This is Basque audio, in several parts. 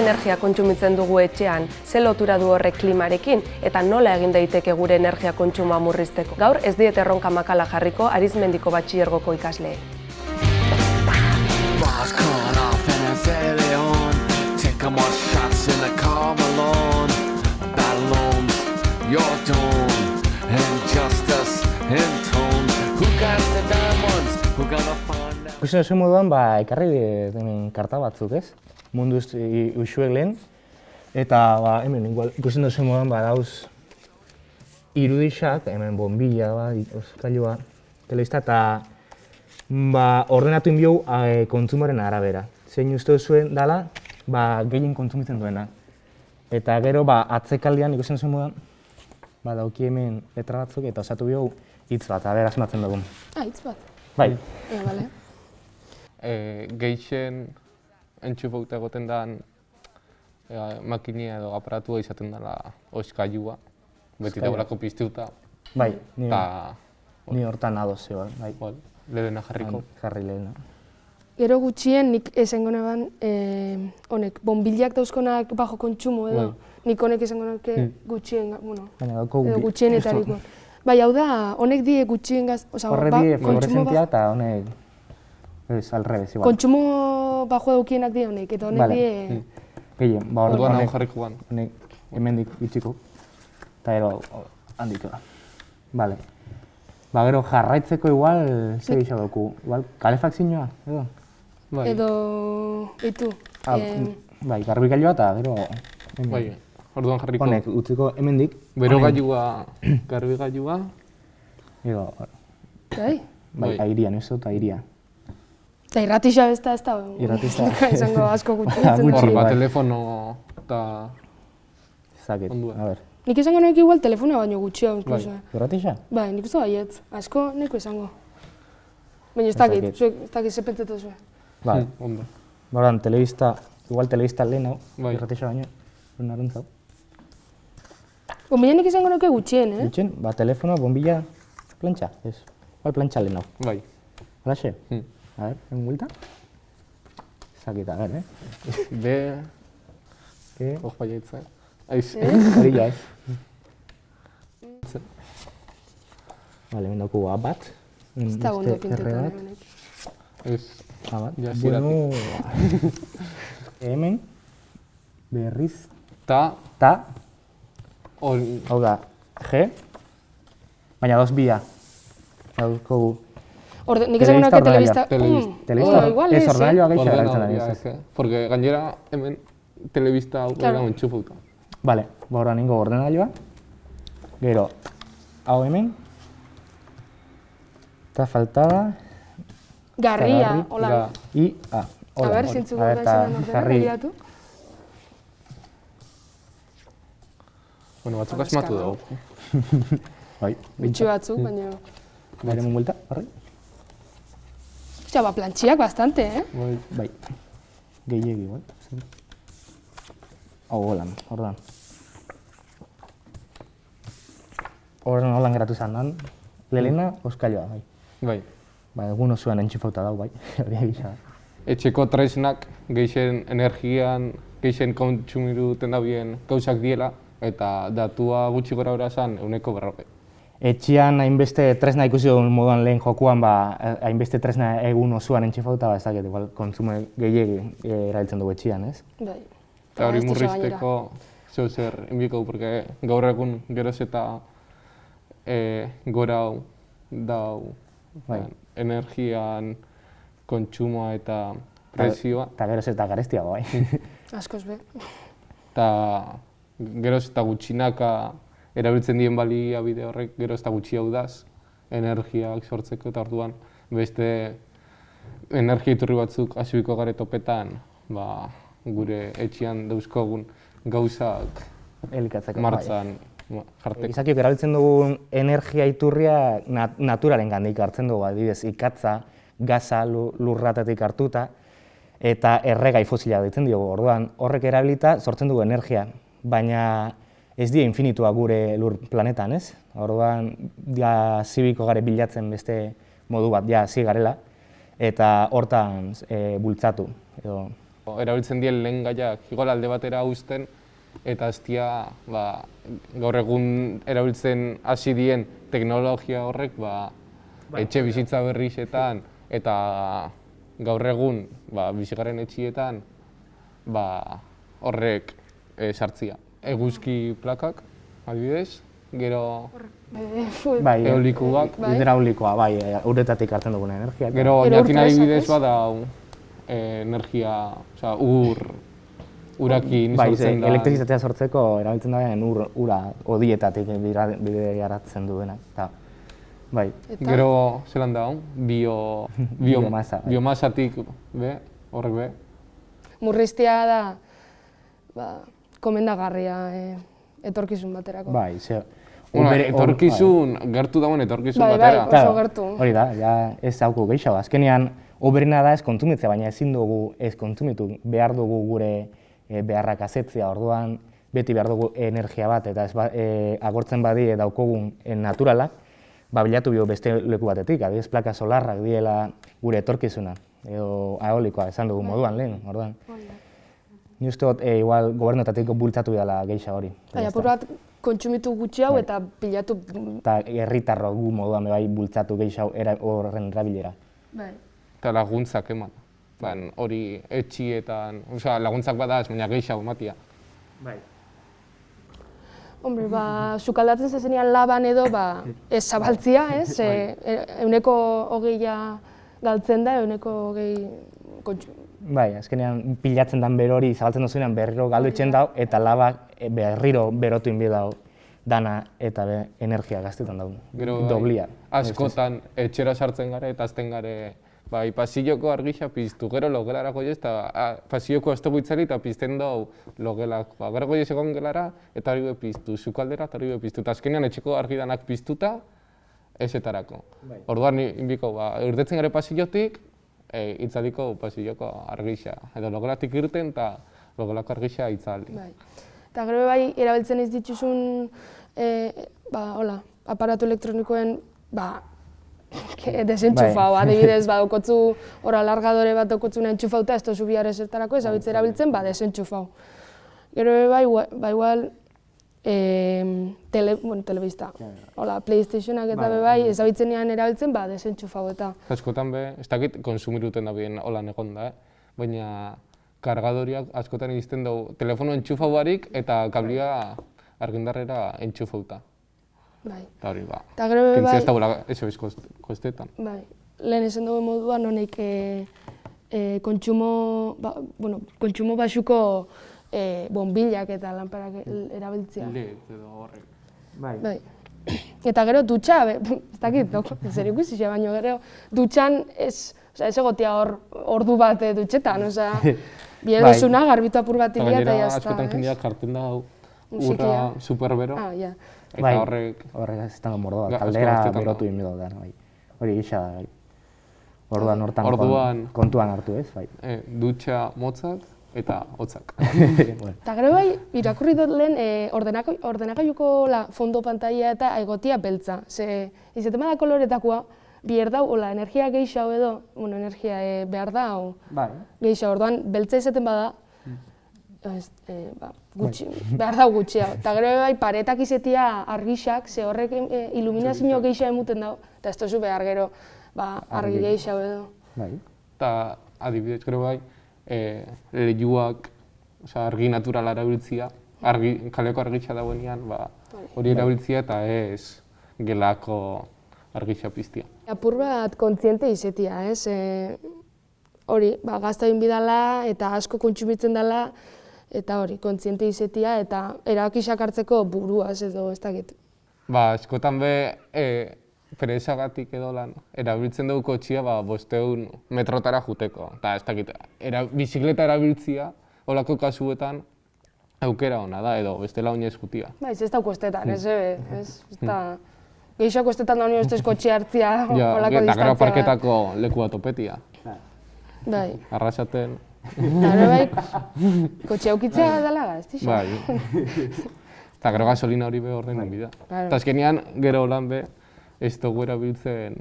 energia kontsumitzen dugu etxean, ze lotura du horrek klimarekin, eta nola egin daiteke gure energia kontsumoa murrizteko. Gaur ez diet erronka makala jarriko Arizmendiko batxilergoko ikasleei. Ikusten duzu moduan, ekarri hemen karta batzuk, ez? Munduz usuek lehen. Eta hemen ikusten duzu moduan dauz irudixak, hemen bombilla, oskailua, telebista, eta ordenatu inbiou kontsumoren arabera. Zein uste duzuen dela, gehien kontsumitzen duena. Eta gero, atzekaldian ikusten duzu moduan, dauki hemen letra batzuk eta osatu biou hitz bat, aber asmatzen dugun. Hitz bat? Bai. Bale. Gehixen entxufauta egoten den makinia edo aparatua izaten dela oskailua, beti dagoelako piztuta. Bai, ni hortan adoz, bai. Lehena jarriko. Jarri lehena. Gero gutxien nik esango neban, honek, bombilak dauzkonak bajo kontsumo edo, nik honek esango nuke gutxien, edo gutxienetariko. Bai, hau da, honek die gutxien gaz... Horre die fluoreszentia eta honek... Ez, alrebez, igual. Kontsumo bajo daukienak die honek, eta honek die... Gehien, orduan hau jarrikoan. Honek hemendik itxiko, eta gero handiko da. Bale. Gero jarraitzeko igual, zer gisa dugu? Igual, kalefakzioa, edo? Edo... Eitu. Bai, garbikailua eta gero... Bai, orduan jarriko. Honek, utziko hemendik. Bero gailua, garbigailua. Edo... Bai? Bai, airia, neso eta airia. Eta irratixa besta ez da, izango asko gutxitzen da. Hor, telefono eta... Zaket, a ber. Nik esango nek igual telefonoa baino gutxio, inkluso. Irratixa? Bai, nik uste baietz, asko neko esango. Baina ez dakit, ez dakit sepentzetu zuen. Bai, ondo. Baran, telebista, igual telebista lehen hau, irratixa baino, naruntza hau. Bombilla nik esango nuke gutxien, eh? Gutxien? Telefonoa, bombilla, plantxa, ez. Igual plantxa lehen hau. Bai. Halaxe? A ver, en vuelta. Zakita, a ver, B... Hor baietza. Aiz. Hori ja, ez. Bale, hemen dauku bat. Ez da gondo pintetan hemenek. Ez. Bat. Bueno... Hemen... Berriz... Ta... Hau da, G... Baina dos bia. Dauko... Nik esango nuke telebista... Telebista? Ez, ordenailoa gaixa erabiltzen ari ez. Porque gainera hemen telebista hau gara entxufauta. Bale, baura ningo ordenailoa. Gero, hau hemen. Eta faltaba... Garria, hola. A ber, zintzuk da izan ordenailoa tu. Bueno, batzuk asmatu dugu. Bai. Bitxu batzuk, baina... Baina mun buelta, horri. Ostia, plantxiak bastante, eh? Bai. Gehiegi, bai. Hau holan, ordan. Horren holan geratu izan dan, lehena oskailua, bai. Bai. Bai, egun osoan entxufauta dau, bai. Hori egisa. Etxeko tresnak gehixen energian, gehixen kontsumiruten dabien gauzak diela, eta datua gutxi gora bera zan, 140. Etxean hainbeste tresna ikusi dugun moduan lehen jokuan, hainbeste tresna egun osoan entxufauta, ez dakit, kontsumo gehiegi erabiltzen dugu etxean, ez? Bai. Eta hori murrizteko zeu zer inbiko, porque gaur egun geroz eta gora hau dau energian, kontsumoa eta prezioa. Eta geroz eta garestiago, bai. Askoz be. Eta geroz eta gutxinaka erabiltzen dien baliabide horrek geroz eta gutxi hau daz, energiak sortzeko eta orduan beste energia iturri batzuk hasibiko gare topetan, gure etxean dauzkogun gauzak martzan jarteko. Gizakiok erabiltzen dugun energia iturria naturaren gandik hartzen dugu, adibidez ikatza, gaza lurratatik hartuta, eta erregai fosila deitzen diogu. Orduan horrek erabilita sortzen dugu energia, baina ez die infinitua gure lur planetan, ez? Orduan zibiko gare bilatzen beste modu bat, hasi garela, eta hortan bultzatu, edo Erabiltzen dien lehen gaiak igual alde batera uzten, eta aztia gaur egun erabiltzen hasi dien teknologia horrek etxe bizitza berrixetan eta gaur egun bizigarren etxietan horrek sartzia. Eguzki plakak, adibidez, gero eolikoak. Hidraulikoa, uretatik hartzen duguna energia. Gero jakin adibidez bada energia, urakin sortzen da. Elektrizitatea sortzeko erabiltzen da ura hodietatik bideratzen duena. Gero zelan da, biomasatik horrek be. Murriztea da komendagarria etorkizun baterako. Etorkizun, gertu dagoen etorkizun batera. Bai, oso gertu. Hori da, ez dauku gehiago. Azkenean, hoberena da ez kontumitzea, baina ezin dugu ez kontumitu. Behar dugu gure beharrak asetzea, orduan beti behar dugu energia bat, eta agortzen badi daukogun naturalak, bilatu bio beste leku batetik, adibidez plaka solarrak diela gure etorkizuna, edo eolikoa esan dugu moduan lehen, orduan. Ni uste dut, igual, gobernotatik bultzatu dela geisha hori. Apur bat, kontsumitu gutxi hau eta pilatu... Eta herritarro gu moduan bultzatu geisha horren erabilera. Eta laguntzak eman. Hori etxietan, laguntzak badaz, baina geisha ematia. Hombre, sukaldatzen zezenean laban edo, ez zabaltzia, ez? Euneko 20 galtzen da, euneko 20 kontsumitu. Azkenean pilatzen den bero hori zabaltzen duzunean berriro galdu itxen dau, eta labak berriro berotu inbi dau dana eta energia gaztetan dau. Doblia. Askotan etxera sartzen gare eta azten gare pasilloko argixa piztu, gero logelarako ez, eta pasilloko azteko itzali eta pizten dau logelak. Gero goiz egon gelara eta hori piztu, zukaldera eta hori piztu, eta azkenean etxeko argidanak piztuta ezetarako. Orduan inbiko, urdetzen gare pasillotik, itzaliko pasilloko argixa, edo logelatik irten eta logelako argixa itzali. Eta gero erabiltzen ez dituzun aparatu elektronikoen desentxufau, adibidez, daukotzu alargadore bat daukotzuna entxufauta, ez tozu bihar ezertarako ez erabiltzen, desentxufau. Gero igual, telebista, PlayStationak eta ez abitzenean erabiltzen, desentxufau eta. Askotan ez dakit konsumiruten da bien holan egon da, baina kargadoriak askotan egizten dugu telefono entxufau barik eta kablia argindarrera entxufauta. Eta hori kentzia ez dagoela SOS kostetan. Lehen esan dugu moduan honek kontsumo basuko bonbilak eta lanparak erabiltzea. LED edo horrek. Eta gero dutxa, ez dakit, zer ikusi xe, baina gero dutxan ez egotia ordu bat dutxetan, bide duzuna, garbitu apur bat ilia eta jazta. Askotan jendeak jartzen da urra superbero. Eta horrek ez dago mordoa, kaldera berotu inbido da. Hori gisa da. Orduan hortan kontuan hartu ez. Dutxa motzak eta hotzak. Eta gero irakurri dut lehen ordenagailuko fondo pantalla eta egotia beltza. Izaten bada koloretakoa, behar dau, energia gehiago edo, energia behar dau gehiago. Orduan, beltza izaten bada, behar dau gutxia. Eta gero paretak izatea argixak, ze horrek iluminazio gehiago emuten dau, eta ez tozu behar gero argi gehiago edo. Eta adibidez gero lehiuak argi naturala erabiltzia, kaleko argitxa dagoenean, hori erabiltzia eta ez gelako argitxa piztia. Apur bat kontziente izatea, ez? Hori, gazta egin bidala eta asko kontsumitzen dela, eta hori, kontziente izatea eta erabakiak hartzeko buruaz edo ez dakit. Askotan presagatik edo lan, erabiltzen dugu kotxia 500 metrotara juteko. Eta ez dakit, bizikleta erabiltzia, holako kasuetan, aukera ona da edo bestela oinez jutia. Ez da kostetan, ez da... Gehiago kostetan da honi ustez kotxia hartzia, holako distantzia. Eta gero parketako leku bat opetia. Arrasaten. Eta kotxia aukitzea dela ez dixo. Eta gero gasolina hori horren bida. Eta azkenean gero lan ez dugu erabiltzen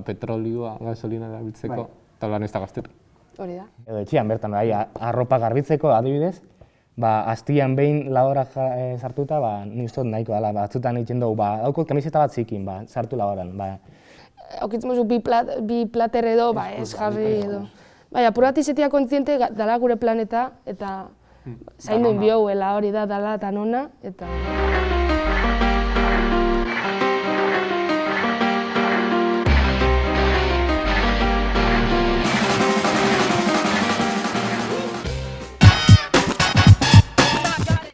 petrolioa, gasolina erabiltzeko, eta lan ez da gaztetan. Hori da. Edo etxean bertan, arropa garbitzeko adibidez, astian behin laborak sartuta, nik uste dut nahiko dela, batzutan egiten dugu, daukot kamiseta bat zikin, sartu laboran. Aukitzen mozu bi plater edo, ez jarri edo. Apur bat izetia kontziente dala gure planeta, eta zaindu inbioguela hori da dala eta nona, eta...